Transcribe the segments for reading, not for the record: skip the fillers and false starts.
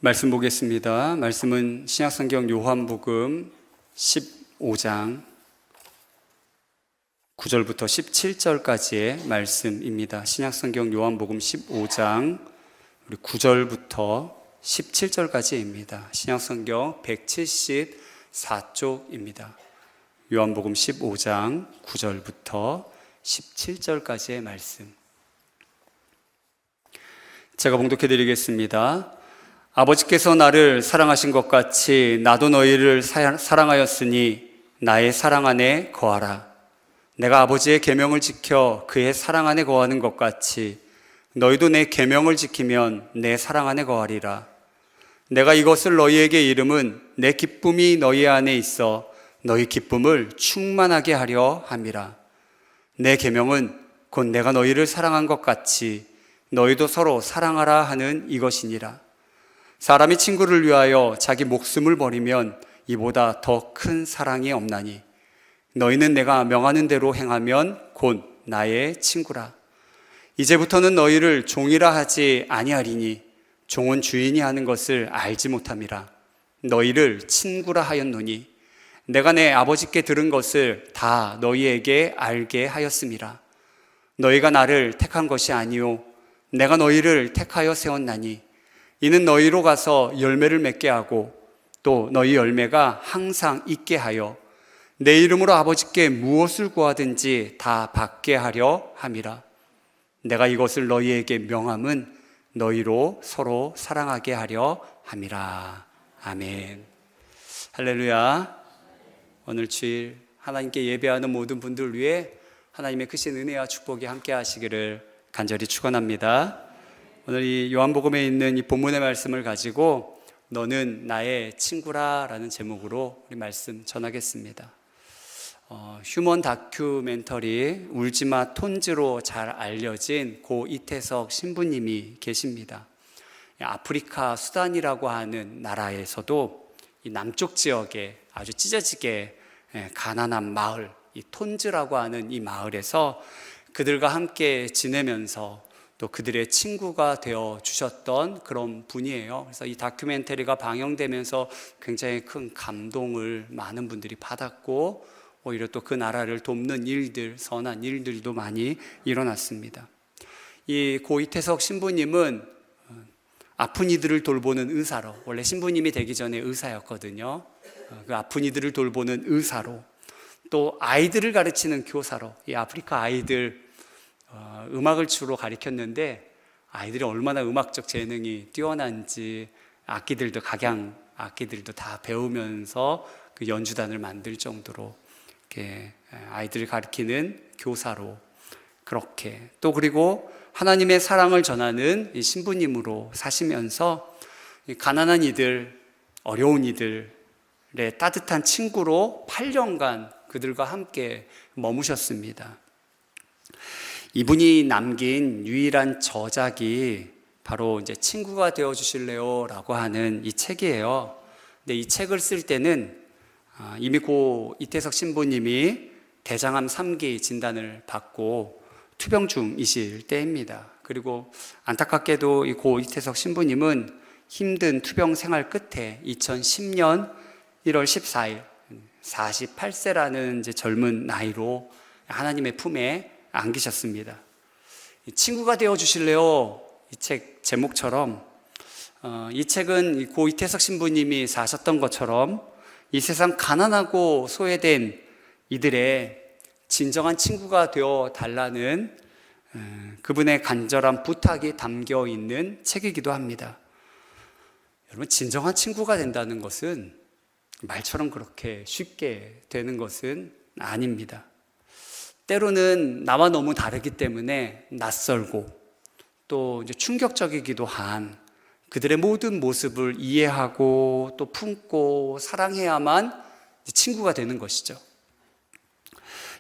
말씀 보겠습니다. 말씀은 신약성경 요한복음 15장 9절부터 17절까지의 말씀입니다. 신약성경 요한복음 15장 9절부터 17절까지입니다. 신약성경 174쪽입니다. 요한복음 15장 9절부터 17절까지의 말씀. 제가 봉독해 드리겠습니다. 아버지께서 나를 사랑하신 것 같이 나도 너희를 사랑하였으니 나의 사랑 안에 거하라. 내가 아버지의 계명을 지켜 그의 사랑 안에 거하는 것 같이 너희도 내 계명을 지키면 내 사랑 안에 거하리라. 내가 이것을 너희에게 이름은 내 기쁨이 너희 안에 있어 너희 기쁨을 충만하게 하려 함이라. 내 계명은 곧 내가 너희를 사랑한 것 같이 너희도 서로 사랑하라 하는 이것이니라. 사람이 친구를 위하여 자기 목숨을 버리면 이보다 더 큰 사랑이 없나니 너희는 내가 명하는 대로 행하면 곧 나의 친구라. 이제부터는 너희를 종이라 하지 아니하리니 종은 주인이 하는 것을 알지 못함이라. 너희를 친구라 하였노니 내가 내 아버지께 들은 것을 다 너희에게 알게 하였음이라. 너희가 나를 택한 것이 아니요 내가 너희를 택하여 세웠나니 이는 너희로 가서 열매를 맺게 하고 또 너희 열매가 항상 있게 하여 내 이름으로 아버지께 무엇을 구하든지 다 받게 하려 함이라. 내가 이것을 너희에게 명함은 너희로 서로 사랑하게 하려 함이라. 아멘. 할렐루야. 오늘 주일 하나님께 예배하는 모든 분들 위해 하나님의 크신 은혜와 축복이 함께 하시기를 간절히 축원합니다. 오늘 이 요한복음에 있는 이 본문의 말씀을 가지고 너는 나의 친구라 라는 제목으로 우리 말씀 전하겠습니다. 휴먼 다큐멘터리 울지마 톤즈로 잘 알려진 고 이태석 신부님이 계십니다. 아프리카 수단이라고 하는 나라에서도 이 남쪽 지역에 아주 찢어지게 가난한 마을, 이 톤즈라고 하는 이 마을에서 그들과 함께 지내면서 또 그들의 친구가 되어 주셨던 그런 분이에요. 그래서 이 다큐멘터리가 방영되면서 굉장히 큰 감동을 많은 분들이 받았고 오히려 또 그 나라를 돕는 일들, 선한 일들도 많이 일어났습니다. 이 고 이태석 신부님은 아픈 이들을 돌보는 의사로, 원래 신부님이 되기 전에 의사였거든요. 그 아픈 이들을 돌보는 의사로, 또 아이들을 가르치는 교사로, 이 아프리카 아이들 음악을 주로 가르쳤는데 아이들이 얼마나 음악적 재능이 뛰어난지 악기들도 각양 악기들도 다 배우면서 그 연주단을 만들 정도로 이렇게 아이들을 가르치는 교사로, 그렇게 또 그리고 하나님의 사랑을 전하는 이 신부님으로 사시면서 가난한 이들, 어려운 이들의 따뜻한 친구로 8년간 그들과 함께 머무셨습니다. 이분이 남긴 유일한 저작이 바로 이제 친구가 되어 주실래요? 라고 하는 이 책이에요. 근데 이 책을 쓸 때는 이미 고 이태석 신부님이 대장암 3기 진단을 받고 투병 중이실 때입니다. 그리고 안타깝게도 이 고 이태석 신부님은 힘든 투병 생활 끝에 2010년 1월 14일 48세라는 이제 젊은 나이로 하나님의 품에 안기셨습니다. 친구가 되어 주실래요? 이 책 제목처럼 이 책은 고 이태석 신부님이 사셨던 것처럼 이 세상 가난하고 소외된 이들의 진정한 친구가 되어 달라는 그분의 간절한 부탁이 담겨 있는 책이기도 합니다. 여러분, 진정한 친구가 된다는 것은 말처럼 그렇게 쉽게 되는 것은 아닙니다. 때로는 나와 너무 다르기 때문에 낯설고 또 이제 충격적이기도 한 그들의 모든 모습을 이해하고 또 품고 사랑해야만 친구가 되는 것이죠.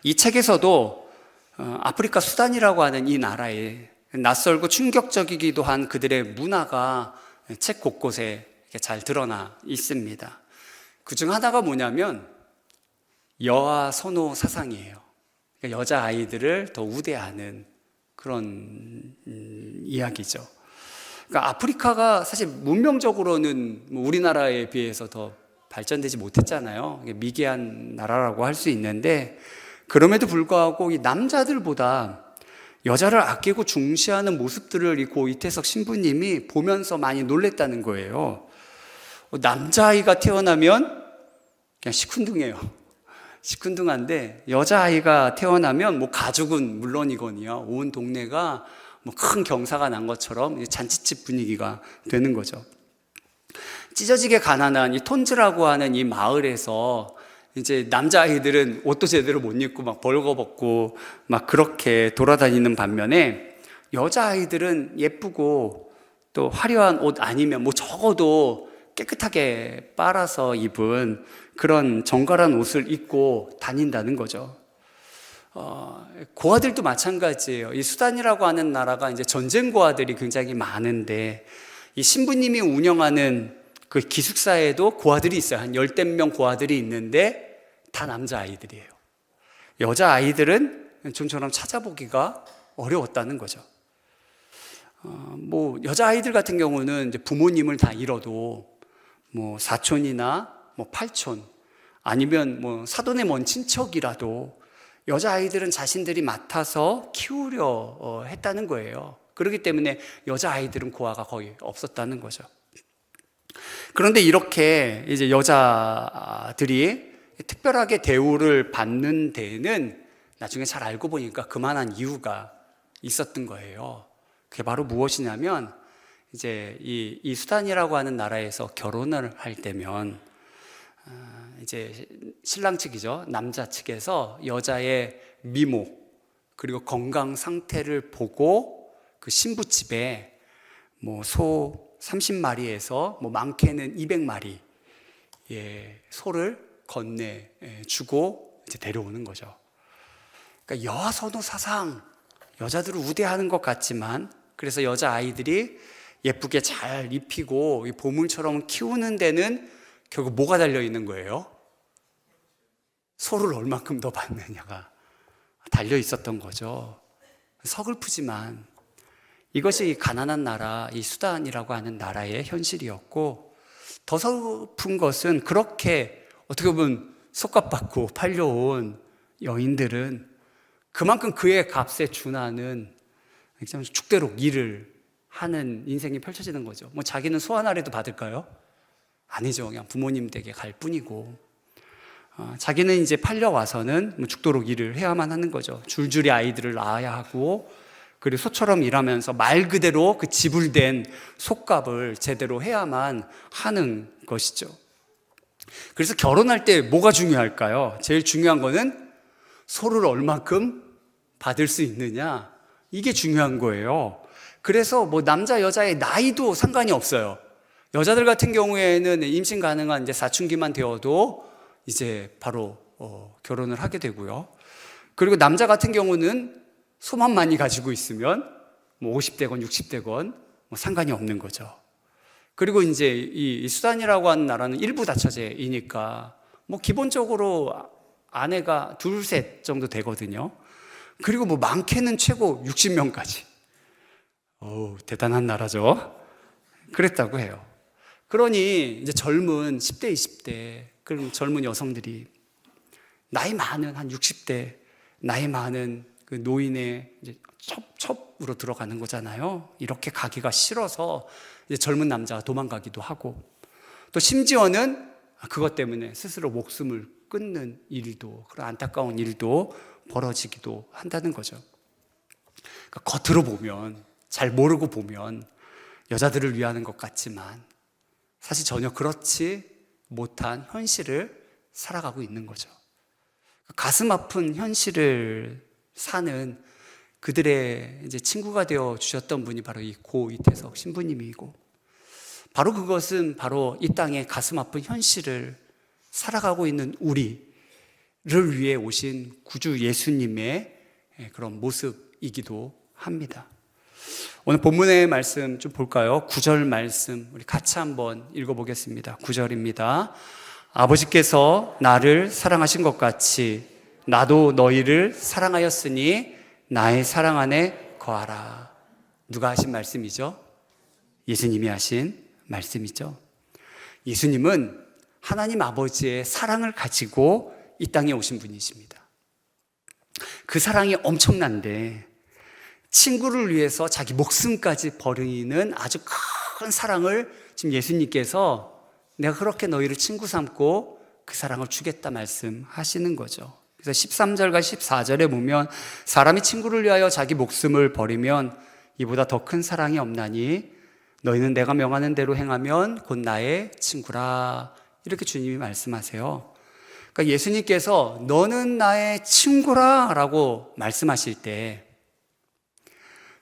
이 책에서도 아프리카 수단이라고 하는 이 나라에 낯설고 충격적이기도 한 그들의 문화가 책 곳곳에 잘 드러나 있습니다. 그중 하나가 뭐냐면 여아 선호 사상이에요. 여자아이들을 더 우대하는 그런 이야기죠. 그러니까 아프리카가 사실 문명적으로는 뭐 우리나라에 비해서 더 발전되지 못했잖아요. 미개한 나라라고 할 수 있는데, 그럼에도 불구하고 이 남자들보다 여자를 아끼고 중시하는 모습들을 이 고 이태석 신부님이 보면서 많이 놀랬다는 거예요. 남자아이가 태어나면 그냥 시큰둥해요. 시큰둥한데 여자아이가 태어나면 뭐 가족은 물론이거니요, 온 동네가 뭐 큰 경사가 난 것처럼 잔치집 분위기가 되는 거죠. 찢어지게 가난한 이 톤즈라고 하는 이 마을에서 이제 남자아이들은 옷도 제대로 못 입고 막 벌거벗고 막 그렇게 돌아다니는 반면에 여자아이들은 예쁘고 또 화려한 옷 아니면 뭐 적어도 깨끗하게 빨아서 입은 그런 정갈한 옷을 입고 다닌다는 거죠. 고아들도 마찬가지예요. 이 수단이라고 하는 나라가 이제 전쟁 고아들이 굉장히 많은데, 이 신부님이 운영하는 그 기숙사에도 고아들이 있어요. 한 10명 고아들이 있는데 다 남자아이들이에요. 여자아이들은 좀처럼 찾아보기가 어려웠다는 거죠. 뭐 여자아이들 같은 경우는 이제 부모님을 다 잃어도 뭐 사촌이나 뭐 팔촌 아니면 뭐 사돈의 먼 친척이라도 여자아이들은 자신들이 맡아서 키우려 했다는 거예요. 그렇기 때문에 여자아이들은 고아가 거의 없었다는 거죠. 그런데 이렇게 이제 여자들이 특별하게 대우를 받는 데에는 나중에 잘 알고 보니까 그만한 이유가 있었던 거예요. 그게 바로 무엇이냐면, 이제 이 수단이라고 하는 나라에서 결혼을 할 때면 이제 신랑 측이죠, 남자 측에서 여자의 미모 그리고 건강 상태를 보고 그 신부 집에 뭐 소 30마리에서 뭐 많게는 200마리 소를 건네 주고 이제 데려오는 거죠. 그러니까 여아 선호 사상, 여자들을 우대하는 것 같지만, 그래서 여자아이들이 예쁘게 잘 입히고 보물처럼 키우는 데는 결국 뭐가 달려 있는 거예요? 소를 얼마큼 더 받느냐가 달려 있었던 거죠. 서글프지만 이것이 가난한 나라, 이 수단이라고 하는 나라의 현실이었고, 더 서글픈 것은 그렇게 어떻게 보면 속값받고 팔려온 여인들은 그만큼 그의 값에 준하는 죽도록 일을 하는 인생이 펼쳐지는 거죠. 뭐 자기는 소 하나라도 받을까요? 아니죠. 그냥 부모님 댁에 갈 뿐이고, 자기는 이제 팔려와서는 뭐 죽도록 일을 해야만 하는 거죠. 줄줄이 아이들을 낳아야 하고, 그리고 소처럼 일하면서 말 그대로 그 지불된 속값을 제대로 해야만 하는 것이죠. 그래서 결혼할 때 뭐가 중요할까요? 제일 중요한 거는 소를 얼마큼 받을 수 있느냐, 이게 중요한 거예요. 그래서 뭐 남자 여자의 나이도 상관이 없어요. 여자들 같은 경우에는 임신 가능한 이제 사춘기만 되어도 이제 바로 결혼을 하게 되고요. 그리고 남자 같은 경우는 소만 많이 가지고 있으면 뭐 50대건 60대건 뭐 상관이 없는 거죠. 그리고 이제 이 수단이라고 하는 나라는 일부 다처제이니까 뭐 기본적으로 아내가 둘, 셋 정도 되거든요. 그리고 뭐 많게는 최고 60명까지. 대단한 나라죠. 그랬다고 해요. 그러니 이제 젊은 10대, 20대 그런 젊은 여성들이 나이 많은 한 60대, 나이 많은 그 노인의 이제 첩으로 들어가는 거잖아요. 이렇게 가기가 싫어서 이제 젊은 남자가 도망가기도 하고, 또 심지어는 그것 때문에 스스로 목숨을 끊는 일도, 그런 안타까운 일도 벌어지기도 한다는 거죠. 그러니까 겉으로 보면, 잘 모르고 보면 여자들을 위하는 것 같지만 사실 전혀 그렇지 못한 현실을 살아가고 있는 거죠. 가슴 아픈 현실을 사는 그들의 이제 친구가 되어 주셨던 분이 바로 이 고 이태석 신부님이고, 바로 그것은 바로 이 땅의 가슴 아픈 현실을 살아가고 있는 우리를 위해 오신 구주 예수님의 그런 모습이기도 합니다. 오늘 본문의 말씀 좀 볼까요? 9절 말씀 우리 같이 한번 읽어보겠습니다. 9절입니다. 아버지께서 나를 사랑하신 것 같이 나도 너희를 사랑하였으니 나의 사랑 안에 거하라. 누가 하신 말씀이죠? 예수님이 하신 말씀이죠. 예수님은 하나님 아버지의 사랑을 가지고 이 땅에 오신 분이십니다. 그 사랑이 엄청난데 친구를 위해서 자기 목숨까지 버리는 아주 큰 사랑을 지금 예수님께서 내가 그렇게 너희를 친구 삼고 그 사랑을 주겠다 말씀하시는 거죠. 그래서 13절과 14절에 보면 사람이 친구를 위하여 자기 목숨을 버리면 이보다 더 큰 사랑이 없나니 너희는 내가 명하는 대로 행하면 곧 나의 친구라. 이렇게 주님이 말씀하세요. 그러니까 예수님께서 너는 나의 친구라 라고 말씀하실 때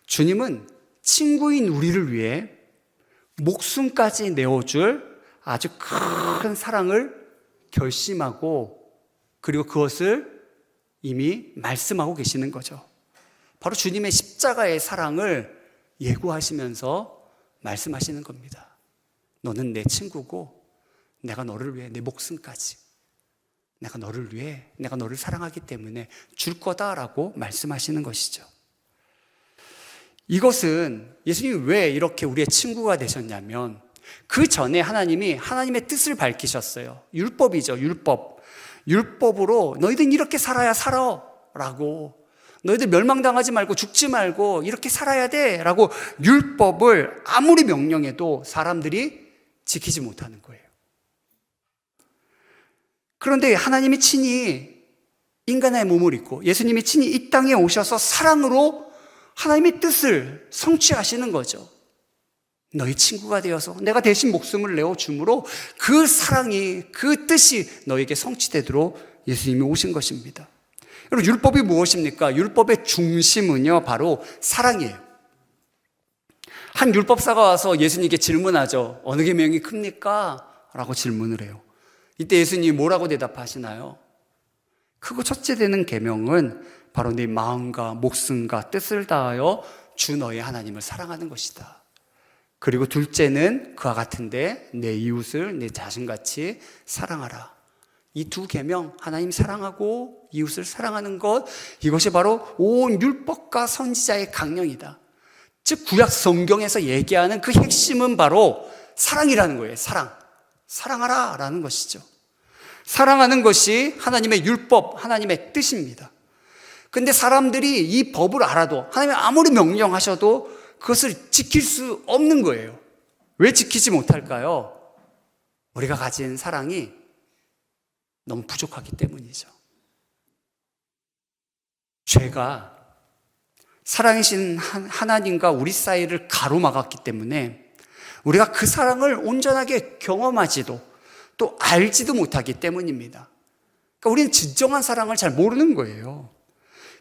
주님은 친구인 우리를 위해 목숨까지 내어줄 아주 큰 사랑을 결심하고 그리고 그것을 이미 말씀하고 계시는 거죠. 바로 주님의 십자가의 사랑을 예고하시면서 말씀하시는 겁니다. 너는 내 친구고 내가 너를 위해 내 목숨까지 내가 너를 위해 내가 너를 사랑하기 때문에 줄 거다라고 말씀하시는 것이죠. 이것은 예수님이 왜 이렇게 우리의 친구가 되셨냐면 그 전에 하나님이 하나님의 뜻을 밝히셨어요. 율법이죠. 율법으로 너희들은 이렇게 살아야 살아 라고, 너희들 멸망당하지 말고 죽지 말고 이렇게 살아야 돼 라고 율법을 아무리 명령해도 사람들이 지키지 못하는 거예요. 그런데 하나님이 친히 인간의 몸을 입고 예수님이 친히 이 땅에 오셔서 사랑으로 하나님의 뜻을 성취하시는 거죠. 너희 친구가 되어서 내가 대신 목숨을 내어줌으로 그 사랑이 그 뜻이 너에게 성취되도록 예수님이 오신 것입니다. 여러분, 율법이 무엇입니까? 율법의 중심은요 바로 사랑이에요. 한 율법사가 와서 예수님께 질문하죠. 어느 계명이 큽니까? 라고 질문을 해요. 이때 예수님이 뭐라고 대답하시나요? 크고 첫째 되는 계명은 바로 네 마음과 목숨과 뜻을 다하여 주 너의 하나님을 사랑하는 것이다. 그리고 둘째는 그와 같은데 내 이웃을 내 자신같이 사랑하라. 이 두 계명, 하나님 사랑하고 이웃을 사랑하는 것, 이것이 바로 온 율법과 선지자의 강령이다. 즉 구약 성경에서 얘기하는 그 핵심은 바로 사랑이라는 거예요. 사랑하라 라는 것이죠. 사랑하는 것이 하나님의 율법, 하나님의 뜻입니다. 근데 사람들이 이 법을 알아도 하나님이 아무리 명령하셔도 그것을 지킬 수 없는 거예요. 왜 지키지 못할까요? 우리가 가진 사랑이 너무 부족하기 때문이죠. 죄가 사랑이신 하나님과 우리 사이를 가로막았기 때문에 우리가 그 사랑을 온전하게 경험하지도 또 알지도 못하기 때문입니다. 그러니까 우리는 진정한 사랑을 잘 모르는 거예요.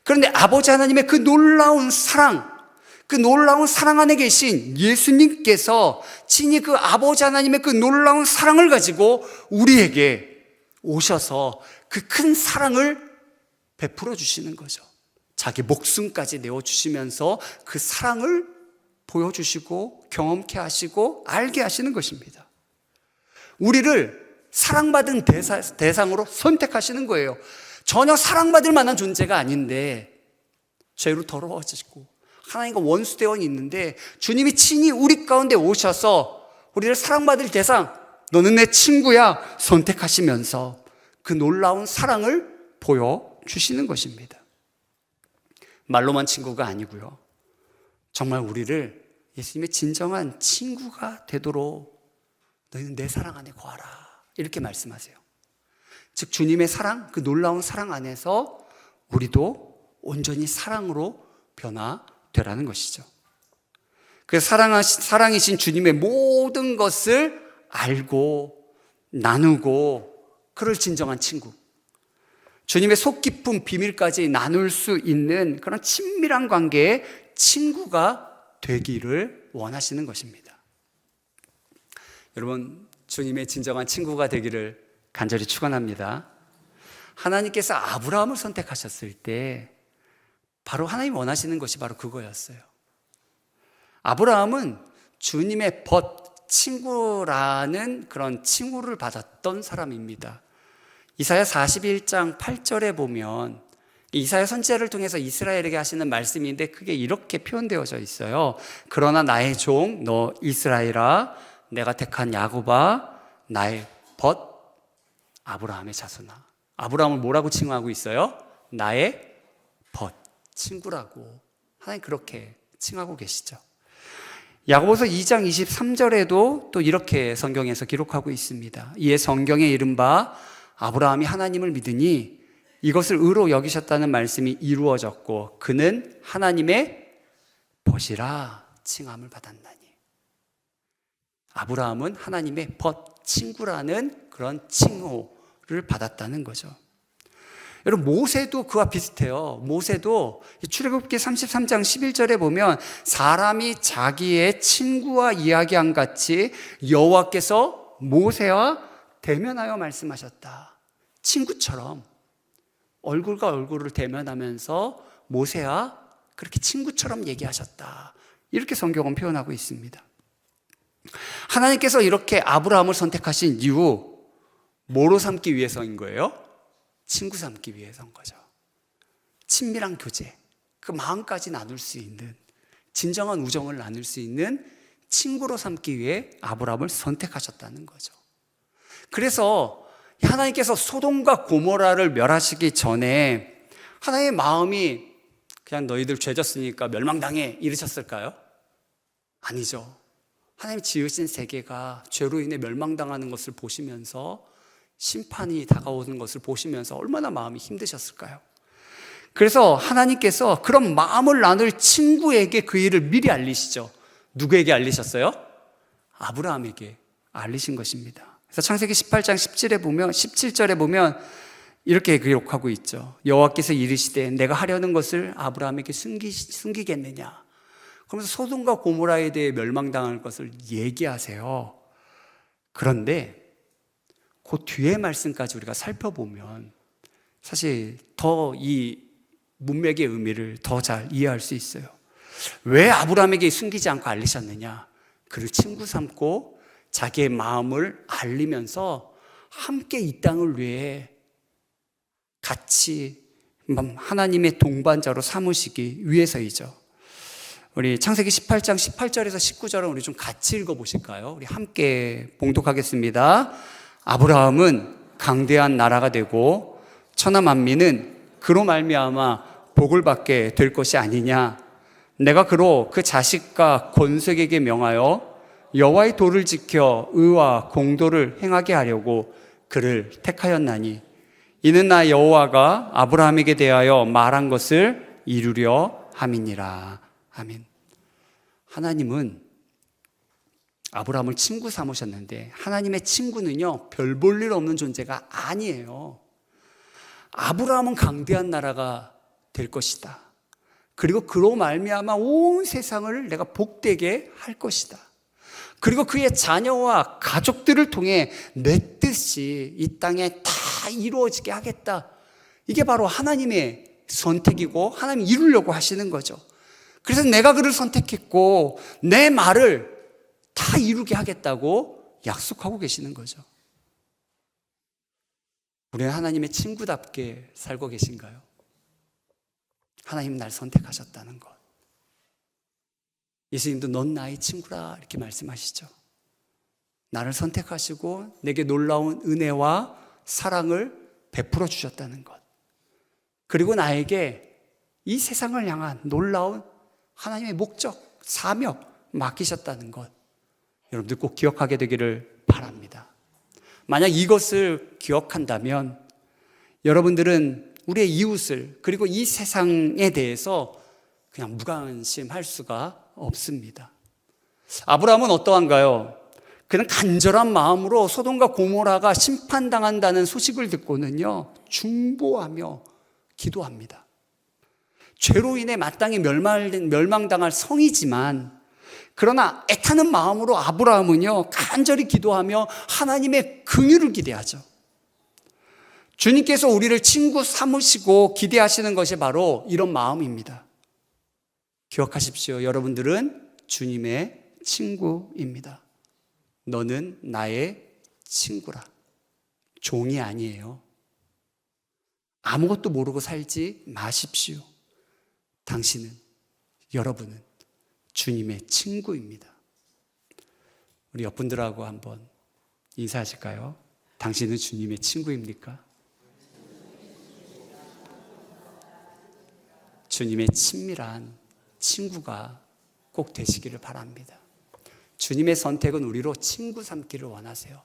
그런데 아버지 하나님의 그 놀라운 사랑, 그 놀라운 사랑 안에 계신 예수님께서 친히 그 아버지 하나님의 그 놀라운 사랑을 가지고 우리에게 오셔서 그 큰 사랑을 베풀어 주시는 거죠. 자기 목숨까지 내어주시면서 그 사랑을 보여주시고 경험케 하시고 알게 하시는 것입니다. 우리를 사랑받은 대상으로 선택하시는 거예요. 전혀 사랑받을 만한 존재가 아닌데 죄로 더러워지고 하나님과 원수되어 있는데 주님이 친히 우리 가운데 오셔서 우리를 사랑받을 대상, 너는 내 친구야 선택하시면서 그 놀라운 사랑을 보여주시는 것입니다. 말로만 친구가 아니고요, 정말 우리를 예수님의 진정한 친구가 되도록 너희는 내 사랑 안에 거하라 이렇게 말씀하세요. 즉 주님의 사랑, 그 놀라운 사랑 안에서 우리도 온전히 사랑으로 변화되라는 것이죠. 그래서 사랑이신 주님의 모든 것을 알고 나누고 그럴 진정한 친구, 주님의 속 깊은 비밀까지 나눌 수 있는 그런 친밀한 관계의 친구가 되기를 원하시는 것입니다. 여러분, 주님의 진정한 친구가 되기를 간절히 축원합니다. 하나님께서 아브라함을 선택하셨을 때 바로 하나님이 원하시는 것이 바로 그거였어요. 아브라함은 주님의 친구라는 그런 칭호를 받았던 사람입니다. 이사야 41장 8절에 보면 이사야 선지자를 통해서 이스라엘에게 하시는 말씀인데 그게 이렇게 표현되어져 있어요. 그러나 나의 종 너 이스라엘아, 내가 택한 야곱아, 나의 벗 아브라함의 자손아. 아브라함을 뭐라고 칭하고 있어요? 나의 벗, 친구라고. 하나님 그렇게 칭하고 계시죠. 야고보서 2장 23절에도 또 이렇게 성경에서 기록하고 있습니다. 이에 성경에 이른바 아브라함이 하나님을 믿으니 이것을 의로 여기셨다는 말씀이 이루어졌고 그는 하나님의 벗이라 칭함을 받았나니. 아브라함은 하나님의 벗, 친구라는 그런 칭호를 받았다는 거죠. 여러분, 모세도 그와 비슷해요. 모세도 출애굽기 33장 11절에 보면 사람이 자기의 친구와 이야기한 같이 여호와께서 모세와 대면하여 말씀하셨다. 친구처럼 얼굴과 얼굴을 대면하면서 모세와 그렇게 친구처럼 얘기하셨다. 이렇게 성경은 표현하고 있습니다. 하나님께서 이렇게 아브라함을 선택하신 이유, 뭐로 삼기 위해서인 거예요? 친구 삼기 위해서인 거죠. 친밀한 교제, 그 마음까지 나눌 수 있는, 진정한 우정을 나눌 수 있는 친구로 삼기 위해 아브라함을 선택하셨다는 거죠. 그래서 하나님께서 소돔과 고모라를 멸하시기 전에 하나님의 마음이 그냥 너희들 죄졌으니까 멸망당해 이러셨을까요? 아니죠. 하나님 지으신 세계가 죄로 인해 멸망당하는 것을 보시면서 심판이 다가오는 것을 보시면서 얼마나 마음이 힘드셨을까요? 그래서 하나님께서 그런 마음을 나눌 친구에게 그 일을 미리 알리시죠. 누구에게 알리셨어요? 아브라함에게 알리신 것입니다. 그래서 창세기 18장 17절에 보면 이렇게 기록하고 있죠. 여호와께서 이르시되 내가 하려는 것을 아브라함에게 숨기겠느냐. 그러면서 소돔과 고모라에 대해 멸망당할 것을 얘기하세요. 그런데 그 뒤의 말씀까지 우리가 살펴보면 사실 더 이 문맥의 의미를 더 잘 이해할 수 있어요. 왜 아브라함에게 숨기지 않고 알리셨느냐? 그를 친구 삼고 자기의 마음을 알리면서 함께 이 땅을 위해 같이 하나님의 동반자로 삼으시기 위해서이죠. 우리 창세기 18장 18절에서 19절은 우리 좀 같이 읽어보실까요? 우리 함께 봉독하겠습니다. 아브라함은 강대한 나라가 되고 천하 만민은 그로 말미암아 복을 받게 될 것이 아니냐. 내가 그로 그 자식과 권색에게 명하여 여호와의 도를 지켜 의와 공도를 행하게 하려고 그를 택하였나니 이는 나 여호와가 아브라함에게 대하여 말한 것을 이루려 함이니라. 아멘. 하나님은 아브라함을 친구 삼으셨는데 하나님의 친구는요, 별 볼 일 없는 존재가 아니에요. 아브라함은 강대한 나라가 될 것이다. 그리고 그로 말미암아 온 세상을 내가 복되게 할 것이다. 그리고 그의 자녀와 가족들을 통해 내 뜻이 이 땅에 다 이루어지게 하겠다. 이게 바로 하나님의 선택이고 하나님이 이루려고 하시는 거죠. 그래서 내가 그를 선택했고 내 말을 다 이루게 하겠다고 약속하고 계시는 거죠. 우리는 하나님의 친구답게 살고 계신가요? 하나님 날 선택하셨다는 것. 예수님도 넌 나의 친구라 이렇게 말씀하시죠. 나를 선택하시고 내게 놀라운 은혜와 사랑을 베풀어 주셨다는 것. 그리고 나에게 이 세상을 향한 놀라운 하나님의 목적, 사명 맡기셨다는 것. 여러분들 꼭 기억하게 되기를 바랍니다. 만약 이것을 기억한다면 여러분들은 우리의 이웃을 그리고 이 세상에 대해서 그냥 무관심할 수가 없습니다. 아브라함은 어떠한가요? 그는 간절한 마음으로 소돔과 고모라가 심판당한다는 소식을 듣고는요, 중보하며 기도합니다. 죄로 인해 마땅히 멸망당할 성이지만 그러나 애타는 마음으로 아브라함은요, 간절히 기도하며 하나님의 긍휼을 기대하죠. 주님께서 우리를 친구 삼으시고 기대하시는 것이 바로 이런 마음입니다. 기억하십시오. 여러분들은 주님의 친구입니다. 너는 나의 친구라. 종이 아니에요. 아무것도 모르고 살지 마십시오. 당신은, 여러분은 주님의 친구입니다. 우리 옆분들하고 한번 인사하실까요? 당신은 주님의 친구입니까? 주님의 친밀한 친구가 꼭 되시기를 바랍니다. 주님의 선택은 우리로 친구 삼기를 원하세요.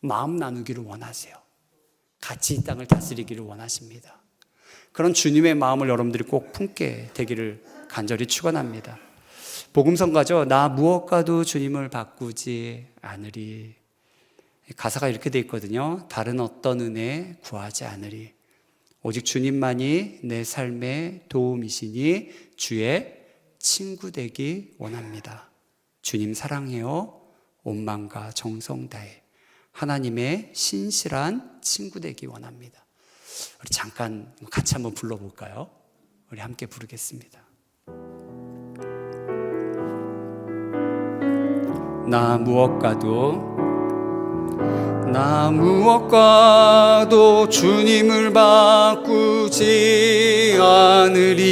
마음 나누기를 원하세요. 같이 이 땅을 다스리기를 원하십니다. 그런 주님의 마음을 여러분들이 꼭 품게 되기를 간절히 축원합니다. 복음성가죠. 나 무엇과도 주님을 바꾸지 않으리. 가사가 이렇게 돼 있거든요. 다른 어떤 은혜 구하지 않으리. 오직 주님만이 내 삶의 도움이시니 주의 친구 되기 원합니다. 주님 사랑해요. 온 마음과 정성 다해 하나님의 신실한 친구 되기 원합니다. 우리 잠깐 같이 한번 불러볼까요? 우리 함께 부르겠습니다. 나 무엇과도 주님을 바꾸지 않으리.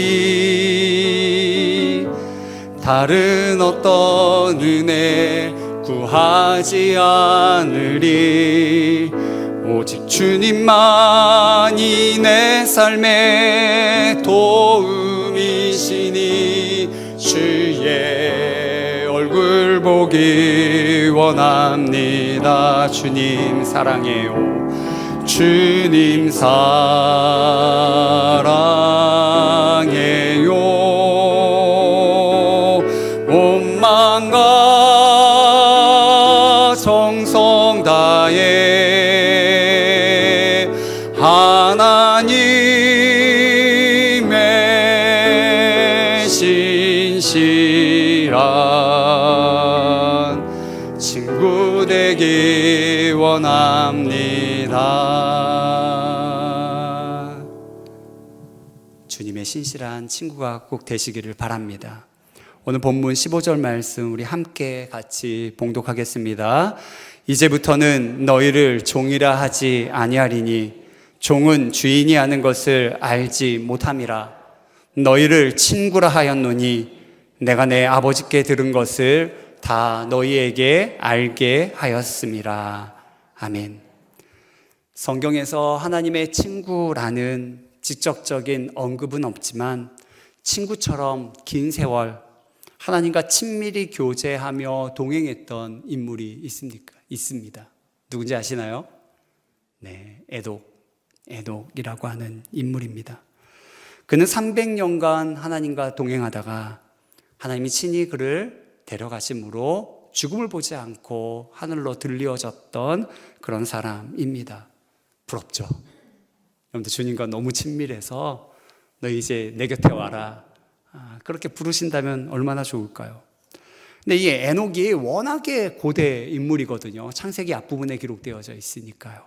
다른 어떤 은혜 구하지 않으리. 오직 주님만이 내 삶의 도움이시니 주의 얼굴 보기 원합니다. 주님 사랑해요. 주님 사랑해요. 온 마음과 정성 다해 하나님의 신실한 친구 되기 원합니다. 주님의 신실한 친구가 꼭 되시기를 바랍니다. 오늘 본문 15절 말씀 우리 함께 같이 봉독하겠습니다. 이제부터는 너희를 종이라 하지 아니하리니 종은 주인이 아는 것을 알지 못함이라. 너희를 친구라 하였노니 내가 내 아버지께 들은 것을 다 너희에게 알게 하였음이라. 아멘. 성경에서 하나님의 친구라는 직접적인 언급은 없지만 친구처럼 긴 세월 하나님과 친밀히 교제하며 동행했던 인물이 있습니다. 누군지 아시나요? 네, 에녹이라고 하는 인물입니다. 그는 300년간 하나님과 동행하다가 하나님이 친히 그를 데려가심으로 죽음을 보지 않고 하늘로 들려졌던 그런 사람입니다. 부럽죠? 여러분들 주님과 너무 친밀해서 너 이제 내 곁에 와라, 그렇게 부르신다면 얼마나 좋을까요? 근데 이 에녹이 워낙에 고대 인물이거든요. 창세기 앞부분에 기록되어져 있으니까요.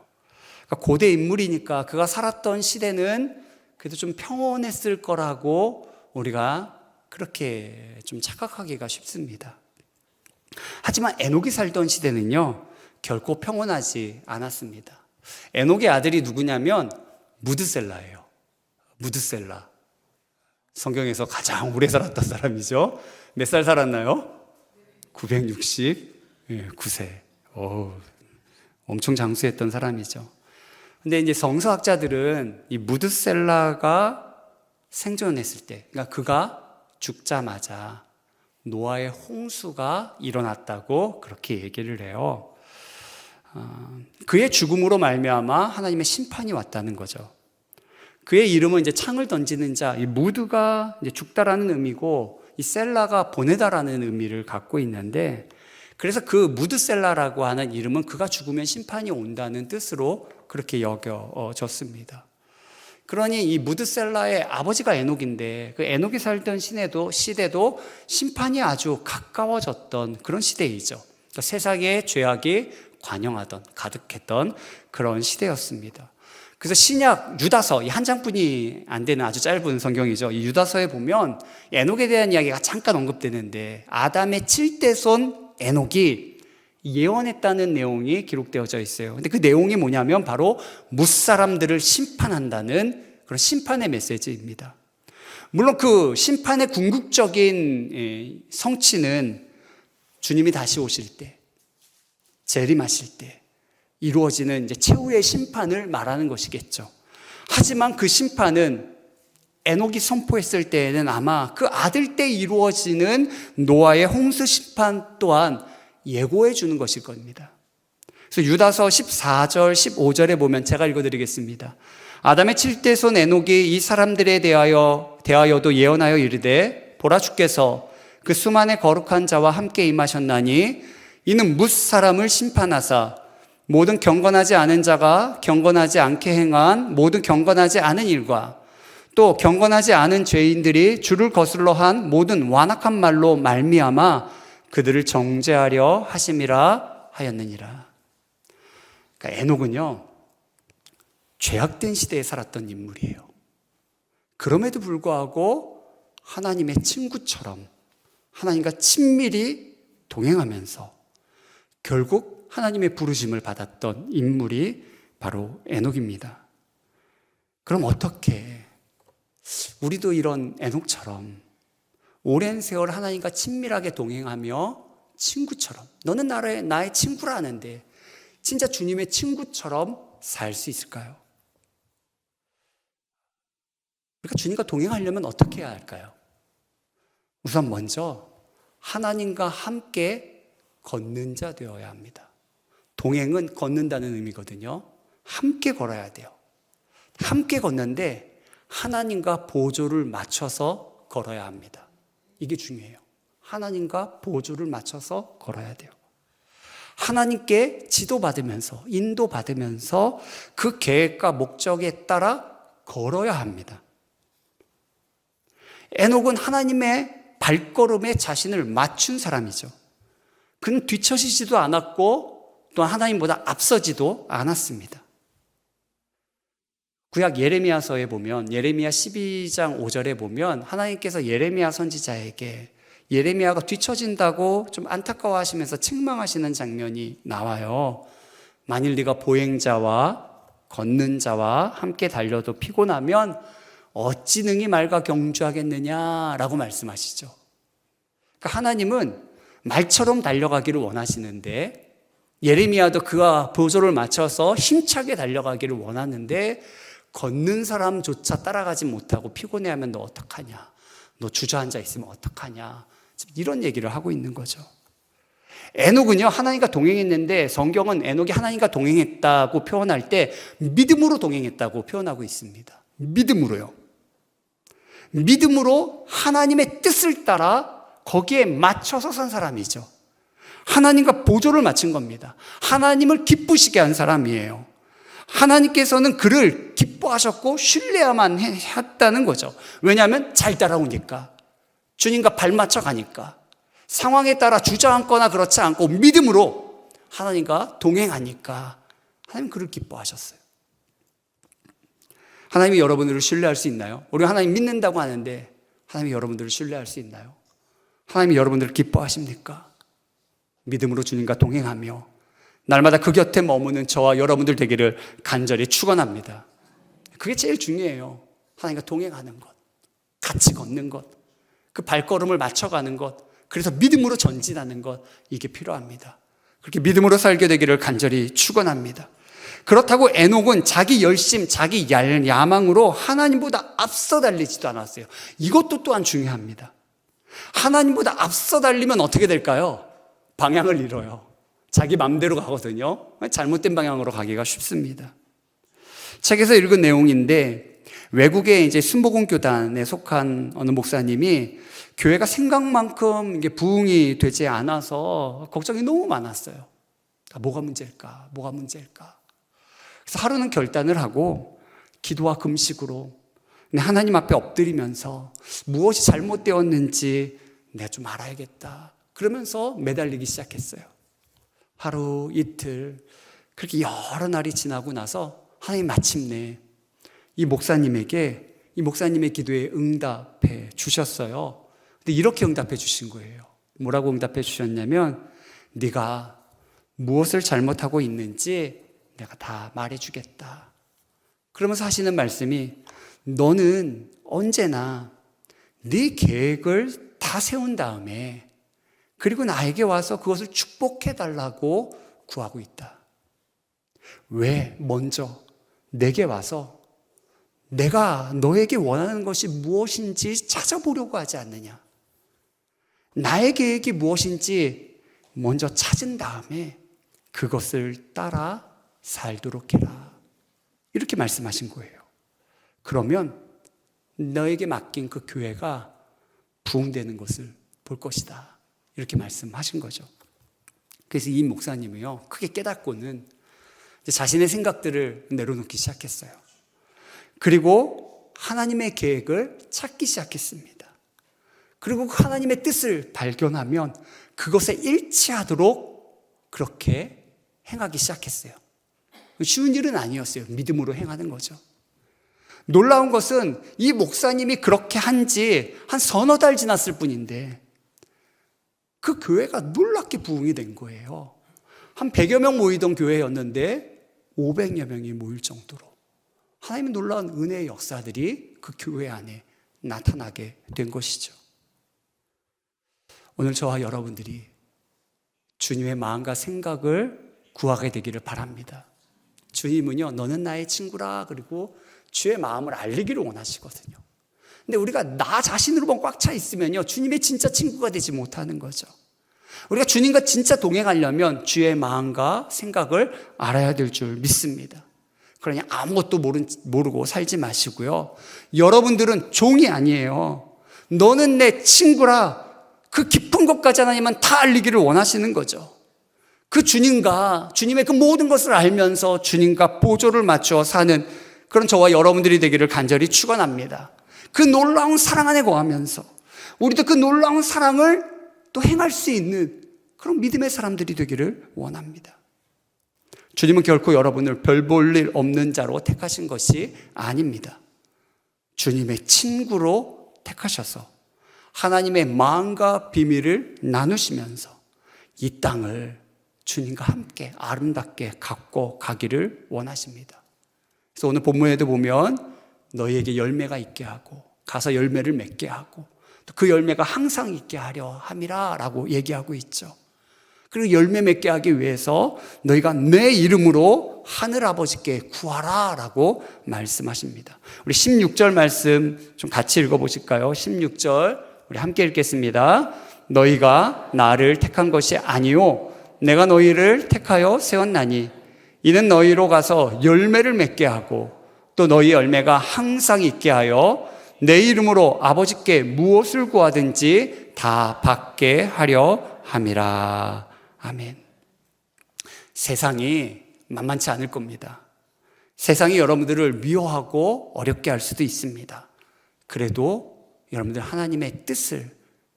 그러니까 고대 인물이니까 그가 살았던 시대는 그래도 좀 평온했을 거라고 우리가 그렇게 좀 착각하기가 쉽습니다. 하지만 에녹이 살던 시대는요, 결코 평온하지 않았습니다. 에녹의 아들이 누구냐면 무드셀라예요. 무드셀라. 성경에서 가장 오래 살았던 사람이죠. 몇 살 살았나요? 969세. 엄청 장수했던 사람이죠. 근데 이제 성서학자들은 이 무드셀라가 생존했을 때, 그러니까 그가 죽자마자 노아의 홍수가 일어났다고 그렇게 얘기를 해요. 그의 죽음으로 말미암아 하나님의 심판이 왔다는 거죠. 그의 이름은 이제 창을 던지는 자, 이 무드가 이제 죽다라는 의미고 이 셀라가 보내다라는 의미를 갖고 있는데, 그래서 그 무드셀라라고 하는 이름은 그가 죽으면 심판이 온다는 뜻으로 그렇게 여겨졌습니다. 그러니 이 무드셀라의 아버지가 에녹인데 그 에녹이 살던 시대도 심판이 아주 가까워졌던 그런 시대이죠. 그러니까 세상에 죄악이 관영하던, 가득했던 그런 시대였습니다. 그래서 신약 유다서, 이 한 장뿐이 안 되는 아주 짧은 성경이죠. 이 유다서에 보면 에녹에 대한 이야기가 잠깐 언급되는데 아담의 7대 손 에녹이 예언했다는 내용이 기록되어져 있어요. 근데 그 내용이 뭐냐면 바로 무사람들을 심판한다는 그런 심판의 메시지입니다. 물론 그 심판의 궁극적인 성취는 주님이 다시 오실 때, 재림하실 때 이루어지는 이제 최후의 심판을 말하는 것이겠죠. 하지만 그 심판은 에녹이 선포했을 때에는 아마 그 아들 때 이루어지는 노아의 홍수 심판 또한 예고해 주는 것일 겁니다. 그래서 유다서 14절, 15절에 보면 제가 읽어드리겠습니다. 아담의 7대손 에녹이 이 사람들에 대하여도 예언하여 이르되 보라 주께서 그 수만의 거룩한 자와 함께 임하셨나니 이는 뭇 사람을 심판하사 모든 경건하지 않은 자가 경건하지 않게 행한 모든 경건하지 않은 일과 또 경건하지 않은 죄인들이 주를 거슬러 한 모든 완악한 말로 말미암아 그들을 정죄하려 하심이라 하였느니라. 그러니까 에녹은요, 죄악된 시대에 살았던 인물이에요. 그럼에도 불구하고 하나님의 친구처럼 하나님과 친밀히 동행하면서 결국 하나님의 부르심을 받았던 인물이 바로 에녹입니다. 그럼 어떻게 우리도 이런 에녹처럼 오랜 세월 하나님과 친밀하게 동행하며 친구처럼, 너는 나의 친구라 하는데 진짜 주님의 친구처럼 살 수 있을까요? 그러니까 주님과 동행하려면 어떻게 해야 할까요? 우선 먼저 하나님과 함께 걷는 자 되어야 합니다. 동행은 걷는다는 의미거든요. 함께 걸어야 돼요. 함께 걷는데 하나님과 보조를 맞춰서 걸어야 합니다. 이게 중요해요. 하나님과 보조를 맞춰서 걸어야 돼요. 하나님께 지도받으면서 인도받으면서 그 계획과 목적에 따라 걸어야 합니다. 에녹은 하나님의 발걸음에 자신을 맞춘 사람이죠. 그는 뒤처지지도 않았고 또 하나님보다 앞서지도 않았습니다. 구약 예레미야서에 보면 예레미야 12장 5절에 보면 하나님께서 예레미야 선지자에게 예레미야가 뒤처진다고 좀 안타까워하시면서 책망하시는 장면이 나와요. 만일 네가 보행자와 걷는 자와 함께 달려도 피곤하면 어찌 능히 말과 경주하겠느냐라고 말씀하시죠. 그러니까 하나님은 말처럼 달려가기를 원하시는데 예레미야도 그와 보조를 맞춰서 힘차게 달려가기를 원하는데 걷는 사람조차 따라가지 못하고 피곤해하면 너 어떡하냐? 너 주저앉아 있으면 어떡하냐? 이런 얘기를 하고 있는 거죠. 에녹은요, 하나님과 동행했는데 성경은 에녹이 하나님과 동행했다고 표현할 때 믿음으로 동행했다고 표현하고 있습니다. 믿음으로요. 믿음으로 하나님의 뜻을 따라 거기에 맞춰서 산 사람이죠. 하나님과 보조를 맞춘 겁니다. 하나님을 기쁘시게 한 사람이에요. 하나님께서는 그를 기뻐하셨고 신뢰야만 했다는 거죠. 왜냐하면 잘 따라오니까, 주님과 발맞춰 가니까, 상황에 따라 주저앉거나 그렇지 않고 믿음으로 하나님과 동행하니까 하나님 그를 기뻐하셨어요. 하나님이 여러분들을 신뢰할 수 있나요? 우리가 하나님 믿는다고 하는데 하나님이 여러분들을 신뢰할 수 있나요? 하나님이 여러분들을 기뻐하십니까? 믿음으로 주님과 동행하며 날마다 그 곁에 머무는 저와 여러분들 되기를 간절히 축원합니다. 그게 제일 중요해요. 하나님과 동행하는 것, 같이 걷는 것, 그 발걸음을 맞춰가는 것, 그래서 믿음으로 전진하는 것, 이게 필요합니다. 그렇게 믿음으로 살게 되기를 간절히 축원합니다. 그렇다고 에녹은 자기 열심, 자기 야망으로 하나님보다 앞서 달리지도 않았어요. 이것도 또한 중요합니다. 하나님보다 앞서 달리면 어떻게 될까요? 방향을 잃어요. 자기 마음대로 가거든요. 잘못된 방향으로 가기가 쉽습니다. 책에서 읽은 내용인데 외국의 이제 순복음 교단에 속한 어느 목사님이 교회가 생각만큼 이게 부흥이 되지 않아서 걱정이 너무 많았어요. 뭐가 문제일까? 뭐가 문제일까? 그래서 하루는 결단을 하고 기도와 금식으로 하나님 앞에 엎드리면서 무엇이 잘못되었는지 내가 좀 알아야겠다. 그러면서 매달리기 시작했어요. 하루 이틀 그렇게 여러 날이 지나고 나서 하나님 마침내 이 목사님의 기도에 응답해 주셨어요. 근데 이렇게 응답해 주신 거예요. 뭐라고 응답해 주셨냐면 네가 무엇을 잘못하고 있는지 내가 다 말해주겠다. 그러면서 하시는 말씀이 너는 언제나 네 계획을 다 세운 다음에 그리고 나에게 와서 그것을 축복해달라고 구하고 있다. 왜 먼저 내게 와서 내가 너에게 원하는 것이 무엇인지 찾아보려고 하지 않느냐? 나의 계획이 무엇인지 먼저 찾은 다음에 그것을 따라 살도록 해라. 이렇게 말씀하신 거예요. 그러면 너에게 맡긴 그 교회가 부흥되는 것을 볼 것이다. 이렇게 말씀하신 거죠. 그래서 이 목사님이요, 크게 깨닫고는 자신의 생각들을 내려놓기 시작했어요. 그리고 하나님의 계획을 찾기 시작했습니다. 그리고 하나님의 뜻을 발견하면 그것에 일치하도록 그렇게 행하기 시작했어요. 쉬운 일은 아니었어요. 믿음으로 행하는 거죠. 놀라운 것은 이 목사님이 그렇게 한 지 한 서너 달 지났을 뿐인데 그 교회가 놀랍게 부흥이 된 거예요. 한 100여 명 모이던 교회였는데 500여 명이 모일 정도로 하나님의 놀라운 은혜의 역사들이 그 교회 안에 나타나게 된 것이죠. 오늘 저와 여러분들이 주님의 마음과 생각을 구하게 되기를 바랍니다. 주님은요, 너는 나의 친구라, 그리고 주의 마음을 알리기를 원하시거든요. 근데 우리가 나 자신으로만 꽉 차 있으면요, 주님의 진짜 친구가 되지 못하는 거죠. 우리가 주님과 진짜 동행하려면 주의 마음과 생각을 알아야 될 줄 믿습니다. 그러니 아무것도 모르고 살지 마시고요. 여러분들은 종이 아니에요. 너는 내 친구라, 그 깊은 것까지 하나님은 다 알리기를 원하시는 거죠. 그 주님과 주님의 그 모든 것을 알면서 주님과 보조를 맞추어 사는 그런 저와 여러분들이 되기를 간절히 축원합니다. 그 놀라운 사랑 안에 거하면서 우리도 그 놀라운 사랑을 또 행할 수 있는 그런 믿음의 사람들이 되기를 원합니다. 주님은 결코 여러분을 별 볼 일 없는 자로 택하신 것이 아닙니다. 주님의 친구로 택하셔서 하나님의 마음과 비밀을 나누시면서 이 땅을 주님과 함께 아름답게 갖고 가기를 원하십니다. 그래서 오늘 본문에도 보면 너희에게 열매가 있게 하고 가서 열매를 맺게 하고 또 그 열매가 항상 있게 하려 함이라 라고 얘기하고 있죠. 그리고 열매 맺게 하기 위해서 너희가 내 이름으로 하늘아버지께 구하라 라고 말씀하십니다. 우리 16절 말씀 좀 같이 읽어보실까요? 16절 우리 함께 읽겠습니다. 너희가 나를 택한 것이 아니요 내가 너희를 택하여 세웠나니 이는 너희로 가서 열매를 맺게 하고 또 너희 열매가 항상 있게 하여 내 이름으로 아버지께 무엇을 구하든지 다 받게 하려 함이라. 아멘. 세상이 만만치 않을 겁니다. 세상이 여러분들을 미워하고 어렵게 할 수도 있습니다. 그래도 여러분들 하나님의 뜻을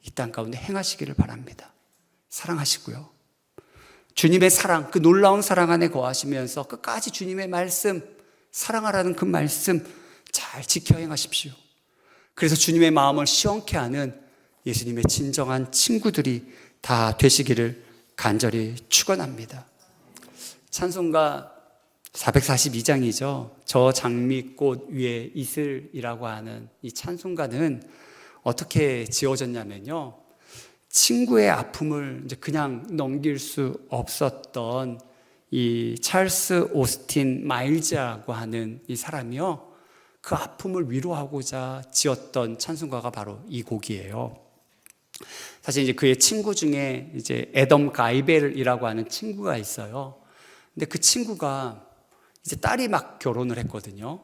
이 땅 가운데 행하시기를 바랍니다. 사랑하시고요. 주님의 사랑, 그 놀라운 사랑 안에 거하시면서 끝까지 주님의 말씀, 사랑하라는 그 말씀 잘 지켜 행하십시오. 그래서 주님의 마음을 시원케 하는 예수님의 진정한 친구들이 다 되시기를 간절히 축원합니다. 찬송가 442장이죠. 저 장미꽃 위에 이슬이라고 하는 이 찬송가는 어떻게 지어졌냐면요. 친구의 아픔을 이제 그냥 넘길 수 없었던 이 찰스 오스틴 마일즈라고 하는 이 사람이요. 그 아픔을 위로하고자 지었던 찬송가가 바로 이 곡이에요. 사실 이제 그의 친구 중에 이제 애덤 가이벨이라고 하는 친구가 있어요. 근데 그 친구가 이제 딸이 막 결혼을 했거든요.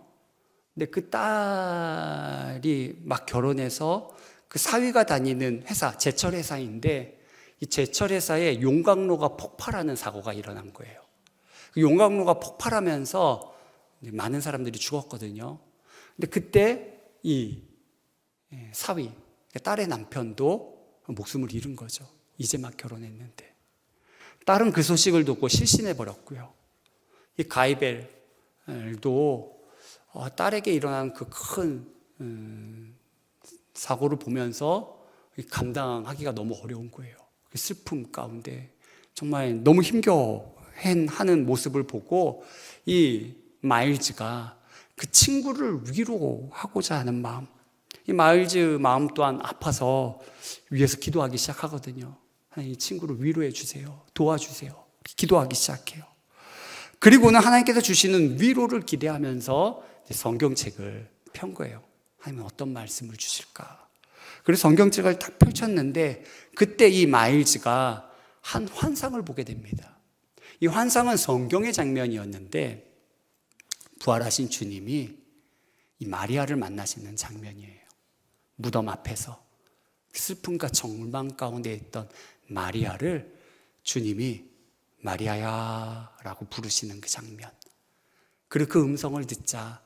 근데 그 딸이 막 결혼해서 그 사위가 다니는 회사, 제철 회사인데 이 제철 회사에 용광로가 폭발하는 사고가 일어난 거예요. 그 용광로가 폭발하면서 많은 사람들이 죽었거든요. 근데 그때 이 사위, 딸의 남편도 목숨을 잃은 거죠. 이제 막 결혼했는데. 딸은 그 소식을 듣고 실신해 버렸고요. 이 가이벨도 딸에게 일어난 그 큰 사고를 보면서 감당하기가 너무 어려운 거예요. 그 슬픔 가운데 정말 너무 힘겨워하는 모습을 보고 이 마일즈가 그 친구를 위로하고자 하는 마음, 이 마일즈 마음 또한 아파서 위에서 기도하기 시작하거든요. 하나님, 이 친구를 위로해 주세요. 도와주세요. 기도하기 시작해요. 그리고는 하나님께서 주시는 위로를 기대하면서 성경책을 편 거예요. 하나님은 어떤 말씀을 주실까? 그래서 성경책을 딱 펼쳤는데 그때 이 마일즈가 한 환상을 보게 됩니다. 이 환상은 성경의 장면이었는데 부활하신 주님이 이 마리아를 만나시는 장면이에요. 무덤 앞에서 슬픔과 절망 가운데 있던 마리아를 주님이 마리아야 라고 부르시는 그 장면. 그리고 그 음성을 듣자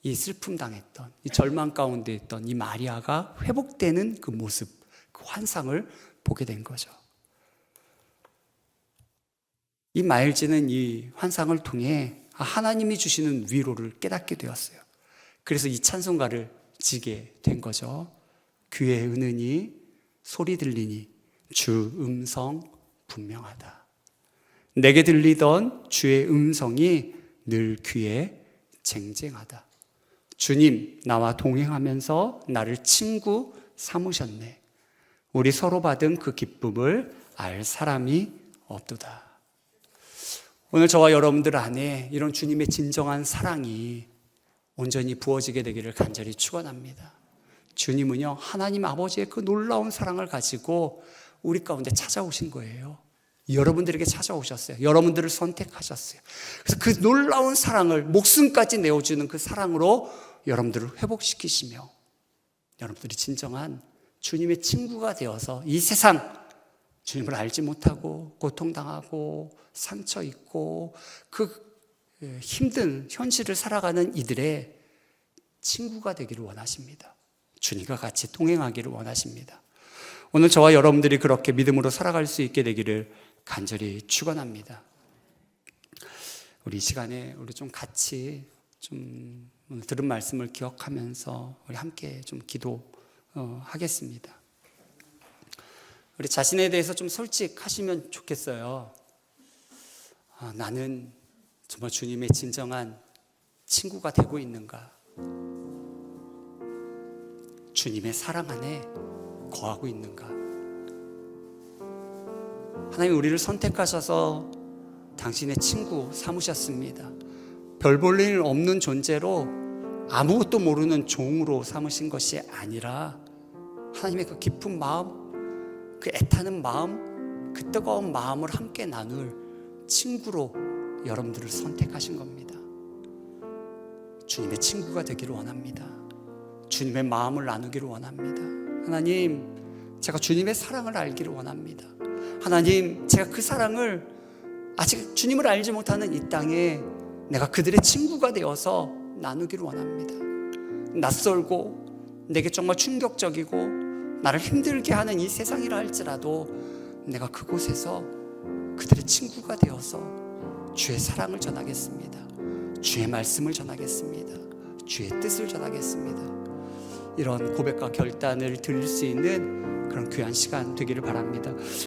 이 슬픔 당했던, 이 절망 가운데 있던 이 마리아가 회복되는 그 모습, 그 환상을 보게 된 거죠. 이 마일즈는 이 환상을 통해 하나님이 주시는 위로를 깨닫게 되었어요. 그래서 이 찬송가를 지게 된 거죠. 귀에 은으니 소리 들리니 주 음성 분명하다. 내게 들리던 주의 음성이 늘 귀에 쟁쟁하다. 주님, 나와 동행하면서 나를 친구 삼으셨네. 우리 서로 받은 그 기쁨을 알 사람이 없도다. 오늘 저와 여러분들 안에 이런 주님의 진정한 사랑이 온전히 부어지게 되기를 간절히 축원합니다. 주님은요, 하나님 아버지의 그 놀라운 사랑을 가지고 우리 가운데 찾아오신 거예요. 여러분들에게 찾아오셨어요. 여러분들을 선택하셨어요. 그래서 그 놀라운 사랑을 목숨까지 내어주는 그 사랑으로 여러분들을 회복시키시며 여러분들이 진정한 주님의 친구가 되어서 이 세상 주님을 알지 못하고 고통당하고 상처 있고 그 힘든 현실을 살아가는 이들의 친구가 되기를 원하십니다. 주님과 같이 동행하기를 원하십니다. 오늘 저와 여러분들이 그렇게 믿음으로 살아갈 수 있게 되기를 간절히 축원합니다. 우리 이 시간에 우리 좀 같이 좀 들은 말씀을 기억하면서 우리 함께 좀 기도하겠습니다. 우리 자신에 대해서 좀 솔직하시면 좋겠어요. 나는 정말 주님의 진정한 친구가 되고 있는가? 주님의 사랑 안에 거하고 있는가? 하나님 우리를 선택하셔서 당신의 친구 삼으셨습니다. 별 볼 일 없는 존재로 아무것도 모르는 종으로 삼으신 것이 아니라 하나님의 그 깊은 마음, 그 애타는 마음, 그 뜨거운 마음을 함께 나눌 친구로 여러분들을 선택하신 겁니다. 주님의 친구가 되기를 원합니다. 주님의 마음을 나누기를 원합니다. 하나님, 제가 주님의 사랑을 알기를 원합니다. 하나님, 제가 그 사랑을 아직 주님을 알지 못하는 이 땅에 내가 그들의 친구가 되어서 나누기를 원합니다. 낯설고 내게 정말 충격적이고 나를 힘들게 하는 이 세상이라 할지라도 내가 그곳에서 그들의 친구가 되어서 주의 사랑을 전하겠습니다. 주의 말씀을 전하겠습니다. 주의 뜻을 전하겠습니다. 이런 고백과 결단을 드릴 수 있는 그런 귀한 시간 되기를 바랍니다.